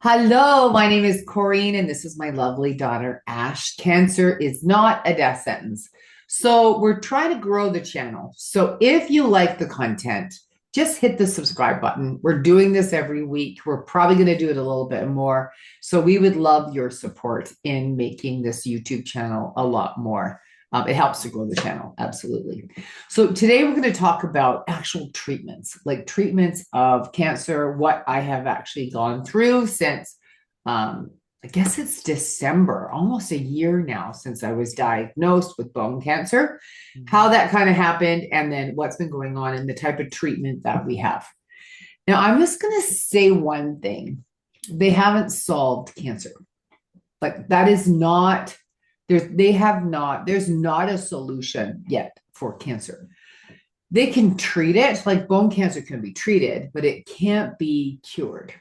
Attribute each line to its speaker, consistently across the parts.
Speaker 1: Hello, my name is Corrine, and this is my lovely daughter, Ash. Cancer is not a death sentence. So, we're trying to grow the channel. So, if you like the content, just hit the subscribe button. We're doing this every week. We're probably going to do it a little bit more. So, we would love your support in making this YouTube channel a lot more. It helps to grow the channel, absolutely. So today we're going to talk about actual treatments, like treatments of cancer, what I have actually gone through since, I guess it's December, almost a year now since I was diagnosed with bone cancer, how that kind of happened, and then what's been going on and the type of treatment that we have. Now, I'm just going to say one thing. They haven't solved cancer. Like that is not there's not a solution yet for cancer. They can treat it, like bone cancer can be treated, but it can't be cured.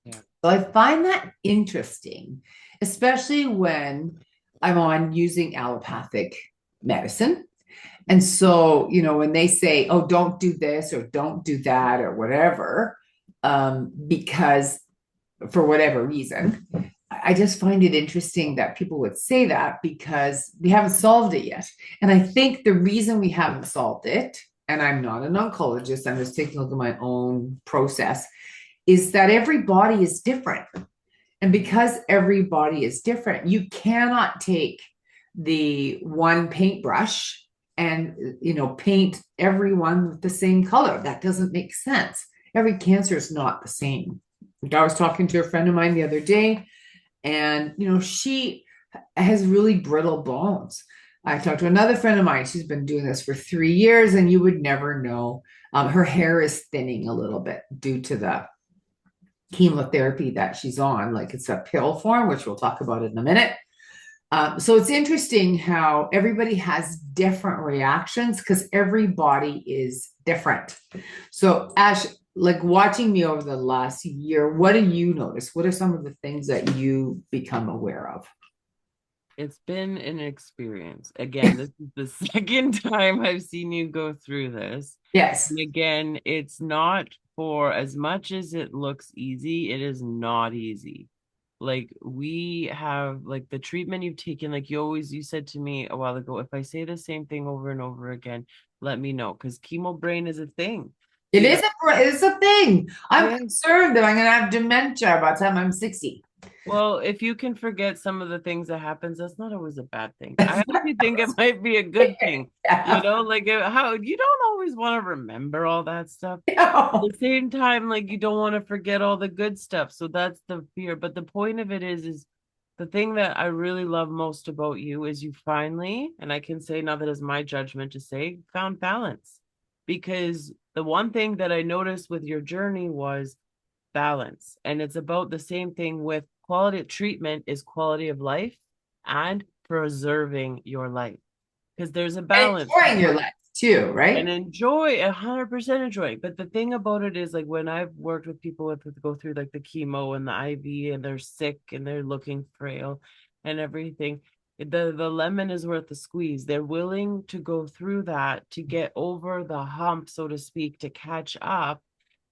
Speaker 2: Yeah.
Speaker 1: So I find that interesting, especially when I'm on using allopathic medicine. And so, when they say, oh, don't do this or don't do that or whatever, because for whatever reason, I just find it interesting that people would say that because we haven't solved it yet. And I think the reason we haven't solved it, and I'm not an oncologist, I'm just taking a look at my own process, is that every body is different. And because every body is different, you cannot take the one paintbrush and paint everyone with the same color. That doesn't make sense. Every cancer is not the same. I was talking to a friend of mine the other day, and she has really brittle bones. I talked to another friend of mine. She's been doing this for 3 years, and you would never know. Her hair is thinning a little bit due to the chemotherapy that she's on. Like it's a pill form, which we'll talk about in a minute. So it's interesting how everybody has different reactions because every body is different. So, Ash, like watching me over the last year, what do you notice? What are some of the things that you become aware of?
Speaker 2: It's been an experience. Again, this is the second time I've seen you go through this.
Speaker 1: Yes,
Speaker 2: And again, it's not for as much as it looks easy, it is not easy. Like we have like the treatment you've taken, like you said to me a while ago, if I say the same thing over and over again, let me know because chemo brain is a thing.
Speaker 1: it
Speaker 2: You
Speaker 1: is
Speaker 2: know,
Speaker 1: it's a thing. I'm
Speaker 2: yeah.
Speaker 1: concerned that I'm going to have dementia by the time I'm 60.
Speaker 2: Well, if you can forget some of the things that happens, that's not always a bad thing. I actually think it might be a good thing.
Speaker 1: Yeah.
Speaker 2: Like how you don't always want to remember all that stuff. At
Speaker 1: No.
Speaker 2: the same time, like you don't want to forget all the good stuff. So that's the fear. But the point of it is the thing that I really love most about you is you finally, and I can say now that is my judgment to say, found balance. Because the one thing that I noticed with your journey was balance. And it's about the same thing with quality of treatment is quality of life and preserving your life. Because there's a
Speaker 1: And
Speaker 2: balance
Speaker 1: enjoying your life too,
Speaker 2: and
Speaker 1: right?
Speaker 2: enjoy 100% enjoy. But the thing about it is like when I've worked with people with go through like the chemo and the IV and they're sick and they're looking frail and everything, the lemon is worth the squeeze. They're willing to go through that to get over the hump, so to speak, to catch up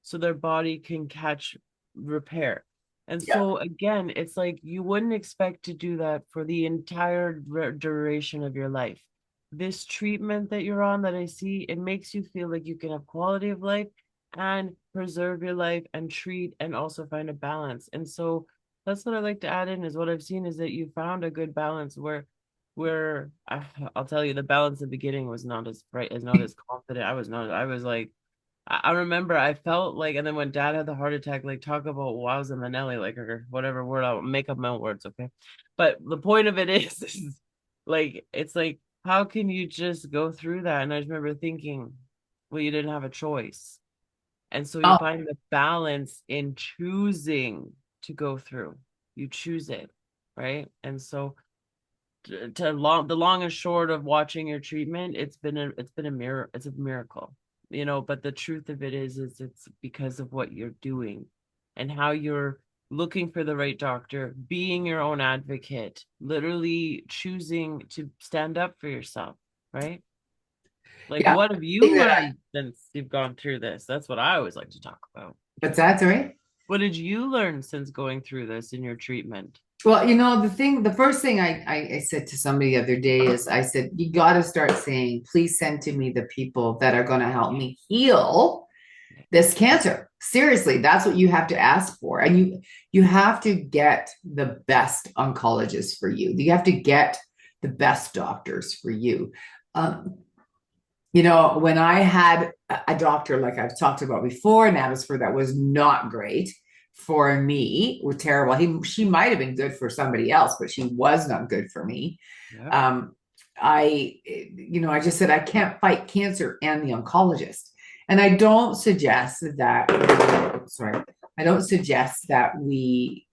Speaker 2: so their body can catch repair. And
Speaker 1: Yeah.
Speaker 2: so again, it's like you wouldn't expect to do that for the entire duration of your life. This treatment that you're on that I see, it makes you feel like you can have quality of life and preserve your life and treat and also find a balance. And so that's what I like to add in is what I've seen is that you found a good balance where I'll tell you the balance in the beginning was not as bright as not as confident. I was like I remember I felt like, and then when dad had the heart attack, like talk about wowza Manelli, like or whatever word I'll make up my own words, okay? But the point of it is like it's like, how can you just go through that? And I just remember thinking, well, you didn't have a choice. And so you
Speaker 1: Oh,
Speaker 2: find the balance in choosing to go through. You choose it, right? And so the long and short of watching your treatment, it's been a mirror, it's a miracle, but the truth of it is it's because of what you're doing and how you're looking for the right doctor, being your own advocate, literally choosing to stand up for yourself, right? Like
Speaker 1: yeah.
Speaker 2: what have
Speaker 1: Thing
Speaker 2: you
Speaker 1: that I,
Speaker 2: learned since you've gone through this? That's what I always like to talk about.
Speaker 1: what's that, sorry?
Speaker 2: What did you learn since going through this in your treatment?
Speaker 1: Well, the first thing I said to somebody the other day is I said, you got to start saying, please send to me the people that are going to help me heal this cancer. Seriously, that's what you have to ask for. And you have to get the best oncologists for you. You have to get the best doctors for you. Um, when I had a doctor like I've talked about before, that was not great for me, was terrible. She might have been good for somebody else, but she was not good for me.
Speaker 2: Yeah.
Speaker 1: Um, I just said I can't fight cancer and the oncologist. And I don't suggest that, sorry, I don't suggest that we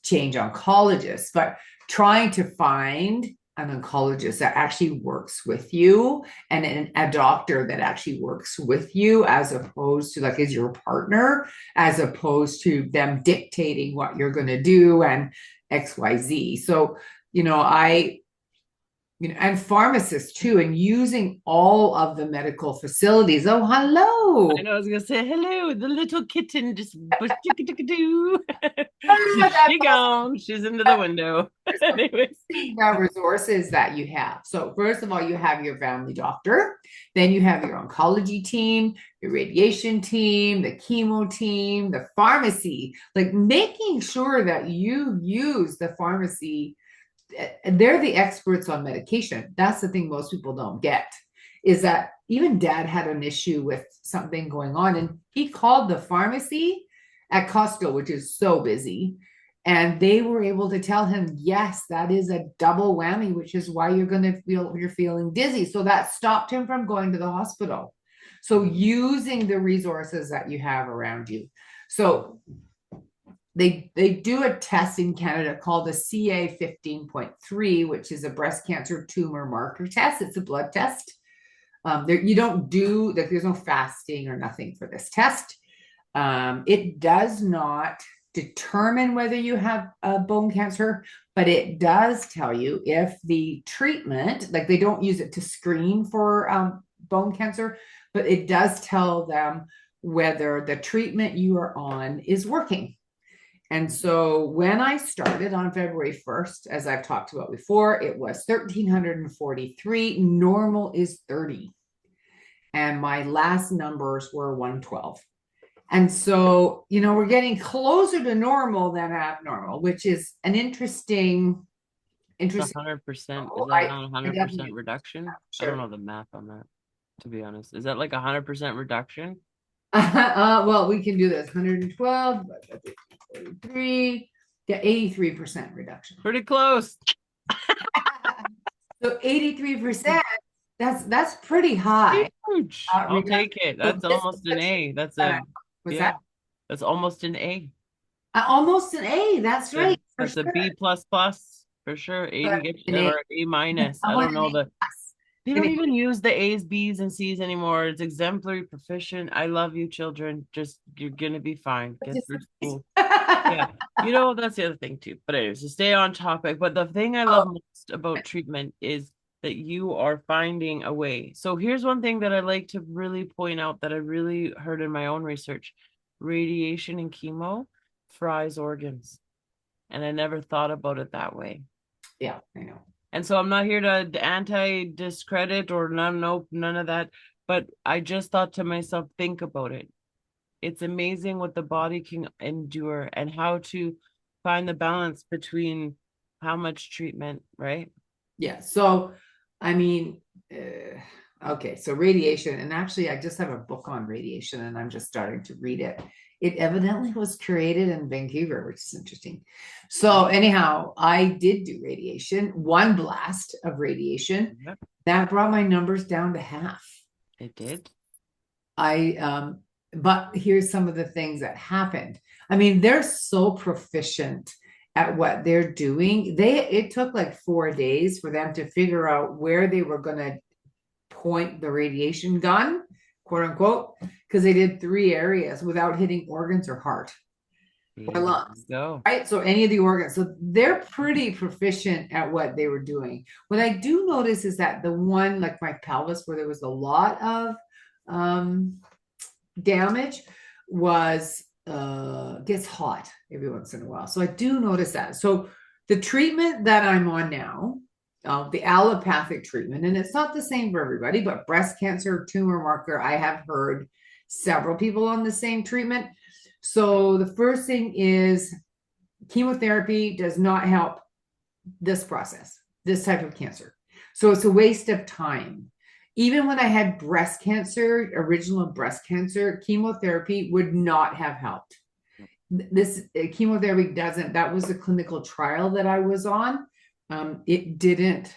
Speaker 1: change oncologists, but trying to find an oncologist that actually works with you and a doctor that actually works with you as opposed to like is your partner, as opposed to them dictating what you're going to do and XYZ. So, and pharmacists too, and using all of the medical facilities. Oh, hello.
Speaker 2: I know I was gonna say hello, the little kitten just doo. She gone. She's into the window. Anyways.
Speaker 1: The resources that you have. So first of all, you have your family doctor, then you have your oncology team, your radiation team, the chemo team, the pharmacy, like making sure that you use the pharmacy. They're the experts on medication. That's the thing most people don't get, is that even dad had an issue with something going on and he called the pharmacy at Costco, which is so busy. And they were able to tell him, yes, that is a double whammy, which is why you're feeling dizzy. So that stopped him from going to the hospital. So using the resources that you have around you. So they do a test in Canada called the CA 15.3, which is a breast cancer tumor marker test. It's a blood test. You don't do that. There's no fasting or nothing for this test. It does not determine whether you have bone cancer, but it does tell you if the treatment, like they don't use it to screen for bone cancer, but it does tell them whether the treatment you are on is working. And so when I started on February 1st, as I've talked about before, it was 1,343. Normal is 30. And my last numbers were 112. And so, we're getting closer to normal than abnormal, which is an interesting.
Speaker 2: 100%. Is that not 100% reduction? Sure. I don't know the math on that, to be honest. Is that like 100% reduction?
Speaker 1: Well, we can do this. 112, 43, yeah, 83% reduction.
Speaker 2: Pretty close.
Speaker 1: So 83%, that's pretty high.
Speaker 2: Huge. I'll take it. That's almost an A. That's that's almost an A.
Speaker 1: Almost an A. That's right.
Speaker 2: That's a B plus plus for sure. A to get or A minus. I don't know they don't even use the A's, B's, and C's anymore. It's exemplary, proficient. I love you, children. Just you're gonna be fine. Get through school. Yeah, that's the other thing too. But anyways, to stay on topic. But the thing I love most about treatment is that you are finding a way. So here's one thing that I like to really point out that I really heard in my own research: radiation and chemo fries organs, and I never thought about it that way.
Speaker 1: Yeah, I know.
Speaker 2: And so I'm not here to anti-discredit or none of that. But I just thought to myself, think about it. It's amazing what the body can endure and how to find the balance between how much treatment, right?
Speaker 1: Yeah. So, I mean, okay. So radiation, and actually, I just have a book on radiation, and I'm just starting to read it. It evidently was created in Vancouver, which is interesting. So anyhow, I did do radiation, one blast of radiation. Yep. That brought my numbers down to half.
Speaker 2: It did.
Speaker 1: But here's some of the things that happened. I mean, they're so proficient at what they're doing. It took like 4 days for them to figure out where they were going to point the radiation gun, quote unquote, because they did 3 areas without hitting organs or heart or lungs. Right. So any of the organs. So they're pretty proficient at what they were doing. What I do notice is that the one, like my pelvis, where there was a lot of damage, was gets hot every once in a while. So I do notice that. So the treatment that I'm on now, the allopathic treatment, and it's not the same for everybody, but breast cancer tumor marker, I have heard several people on the same treatment. So the first thing is chemotherapy does not help this process, this type of cancer. So it's a waste of time. Even when I had breast cancer, original breast cancer, chemotherapy would not have helped. This chemotherapy doesn't, that was a clinical trial that I was on. It didn't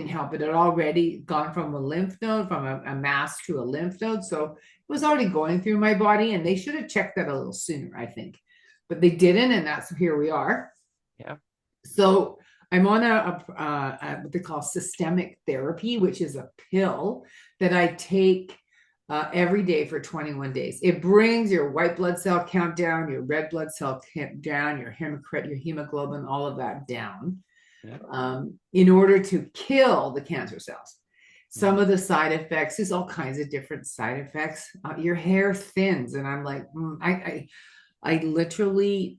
Speaker 1: help. It had already gone from a lymph node, from a mass to a lymph node. So it was already going through my body, and they should have checked that a little sooner, I think. But they didn't, and that's here we are.
Speaker 2: Yeah.
Speaker 1: So I'm on what they call systemic therapy, which is a pill that I take every day for 21 days. It brings your white blood cell count down, your red blood cell count down, your hemoglobin, all of that down, in order to kill the cancer cells. Some of the side effects is all kinds of different side effects. Your hair thins, and I'm like, I literally,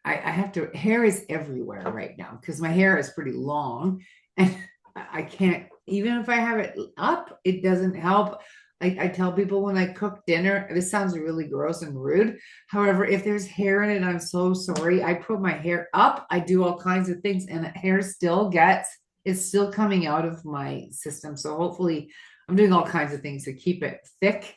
Speaker 1: I have to, hair is everywhere right now because my hair is pretty long, and I can't, even if I have it up, it doesn't help. I tell people when I cook dinner, this sounds really gross and rude. However, if there's hair in it, I'm so sorry. I put my hair up, I do all kinds of things, and the hair it's still coming out of my system. So hopefully I'm doing all kinds of things to keep it thick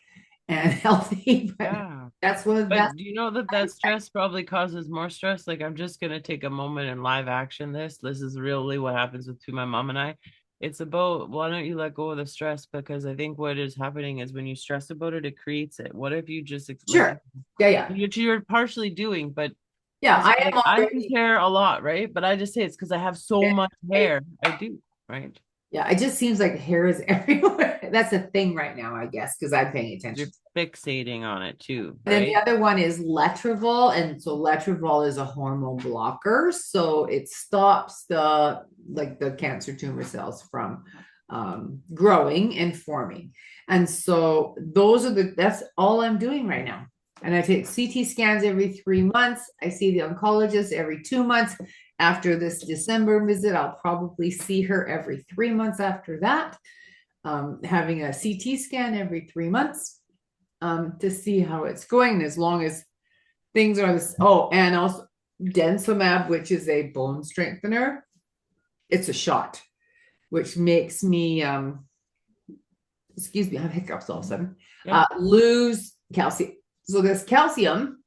Speaker 1: and healthy. But
Speaker 2: Yeah.
Speaker 1: that's what
Speaker 2: But
Speaker 1: that's
Speaker 2: do you know that stress probably causes more stress? Like, I'm just gonna take a moment and live action this. This is really what happens between my mom and I. It's about, why don't you let go of the stress? Because I think what is happening is when you stress about it, it creates it. What if you just like
Speaker 1: sure. Yeah, yeah.
Speaker 2: which you're partially doing, but
Speaker 1: Yeah,
Speaker 2: so
Speaker 1: I
Speaker 2: like
Speaker 1: am
Speaker 2: I lose
Speaker 1: already.
Speaker 2: hair a lot, right? But I just say it's because I have so much hair. I do, right?
Speaker 1: Yeah, it just seems like hair is everywhere. That's a thing right now, I guess, because I'm paying attention.
Speaker 2: You're fixating on it too,
Speaker 1: And then the
Speaker 2: right?
Speaker 1: other one is letrozole, and so letrozole is a hormone blocker, so it stops the cancer tumor cells from growing and forming. And so that's all I'm doing right now. And I take CT scans every 3 months. I see the oncologist every 2 months. After this December visit, I'll probably see her every 3 months after that, having a CT scan every 3 months, to see how it's going. As long as things are this, oh, and also Densomab, which is a bone strengthener. It's a shot, which makes me, excuse me, I have hiccups all of a sudden,
Speaker 2: Yeah.
Speaker 1: lose calcium. So this calcium,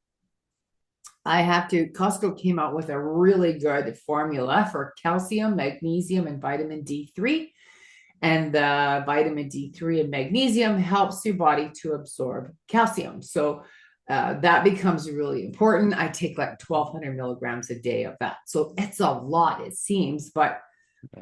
Speaker 1: Costco came out with a really good formula for calcium, magnesium, and vitamin D3. And the vitamin D3 and magnesium helps your body to absorb calcium. So that becomes really important. I take like 1,200 milligrams a day of that. So it's a lot, it seems, but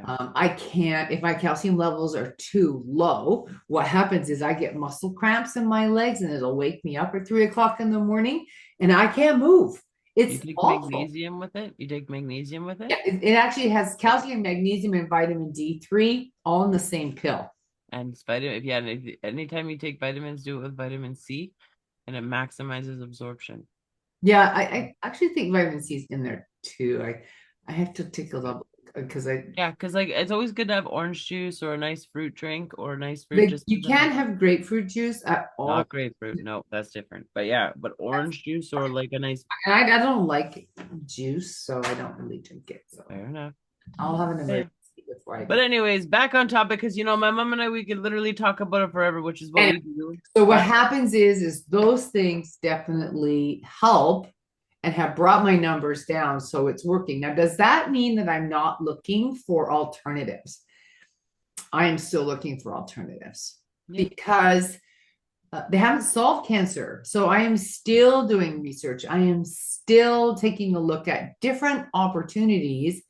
Speaker 1: I can't, if my calcium levels are too low, what happens is I get muscle cramps in my legs, and it'll wake me up at 3 o'clock in the morning, and I can't move.
Speaker 2: You
Speaker 1: It's
Speaker 2: take
Speaker 1: awful.
Speaker 2: magnesium with it? You take magnesium with it?
Speaker 1: Yeah, it actually has calcium, magnesium, and vitamin D3 all in the same pill.
Speaker 2: And vitamin, if anytime you take vitamins, do it with vitamin C, and it maximizes absorption.
Speaker 1: Yeah, I actually think vitamin C is in there too. I have to take a look because
Speaker 2: Yeah, because like it's always good to have orange juice or a nice fruit drink or a nice fruit just
Speaker 1: you can't have grapefruit juice at all.
Speaker 2: not grapefruit. No, that's different. But yeah, but orange juice or like a nice,
Speaker 1: And I don't like juice, so I don't really drink it. So
Speaker 2: fair enough.
Speaker 1: I'll have an
Speaker 2: Yeah.
Speaker 1: emergency before I
Speaker 2: But
Speaker 1: go.
Speaker 2: anyways, back on topic because my mom and I, we could literally talk about it forever, which is what
Speaker 1: Anyway,
Speaker 2: we do.
Speaker 1: so what
Speaker 2: But
Speaker 1: happens is those things definitely help and have brought my numbers down, so it's working. Now, does that mean that I'm not looking for alternatives? I am still looking for alternatives
Speaker 2: yeah,
Speaker 1: because they haven't solved cancer. So I am still doing research. I am still taking a look at different opportunities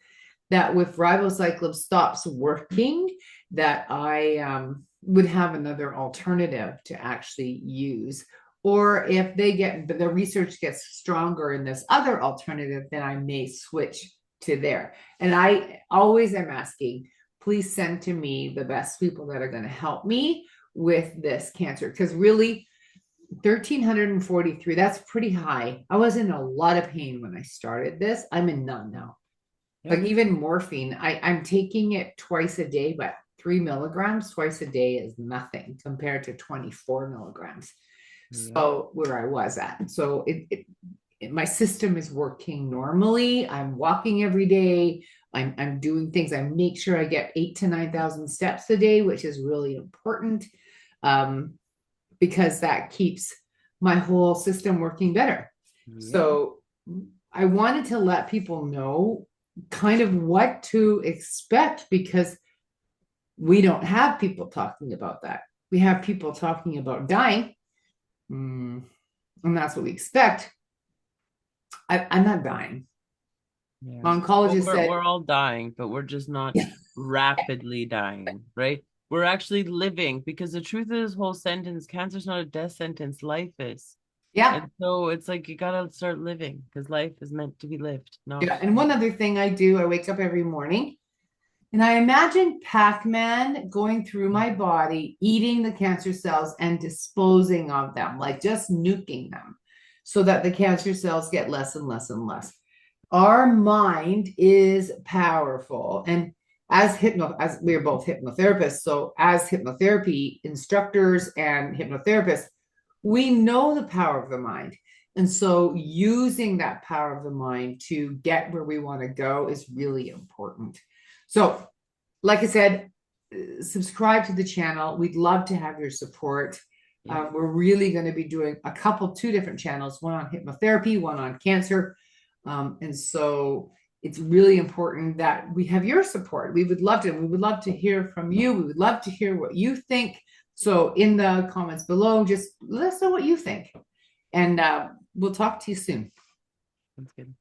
Speaker 1: that if ribociclib stops working, that I would have another alternative to actually use. Or if the research gets stronger in this other alternative, then I may switch to there. And I always am asking, please send to me the best people that are going to help me with this cancer. Because really, 1,343. That's pretty high. I was in a lot of pain when I started this. I'm in none now. Like
Speaker 2: Yep.
Speaker 1: even morphine, I'm taking it twice a day, but 3 milligrams twice a day is nothing compared to 24 milligrams.
Speaker 2: Yep.
Speaker 1: So where I was at. So my system is working normally. I'm walking every day. I'm doing things. I make sure I get 8 to 9,000 steps a day, which is really important. Um, because that keeps my whole system working better.
Speaker 2: Yep.
Speaker 1: So I wanted to let people know kind of what to expect because we don't have people talking about that. We have people talking about dying, and that's what we expect. I'm not dying.
Speaker 2: Yeah.
Speaker 1: My
Speaker 2: Well,
Speaker 1: oncologist said,
Speaker 2: we're all dying, but we're just not rapidly dying, right? We're actually living because the truth of this whole sentence, cancer's not a death sentence, life is.
Speaker 1: yeah,
Speaker 2: And so it's like you gotta start living because life is meant to be lived, not
Speaker 1: yeah. And one other thing I do, I wake up every morning and I imagine Pac-Man going through my body, eating the cancer cells and disposing of them, like just nuking them so that the cancer cells get less and less and less. Our mind is powerful. And as we're both hypnotherapists, so as hypnotherapy instructors and hypnotherapists, we know the power of the mind. And so using that power of the mind to get where we want to go is really important. So, like I said, subscribe to the channel. We'd love to have your support.
Speaker 2: yeah.
Speaker 1: We're really going to be doing two different channels, one on hypnotherapy, one on cancer. And so it's really important that we have your support. We would love to. We would love to hear from you. We would love to hear what you think. So in the comments below, just let us know what you think. And we'll talk to you soon.
Speaker 2: That's good.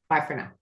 Speaker 1: Bye for now.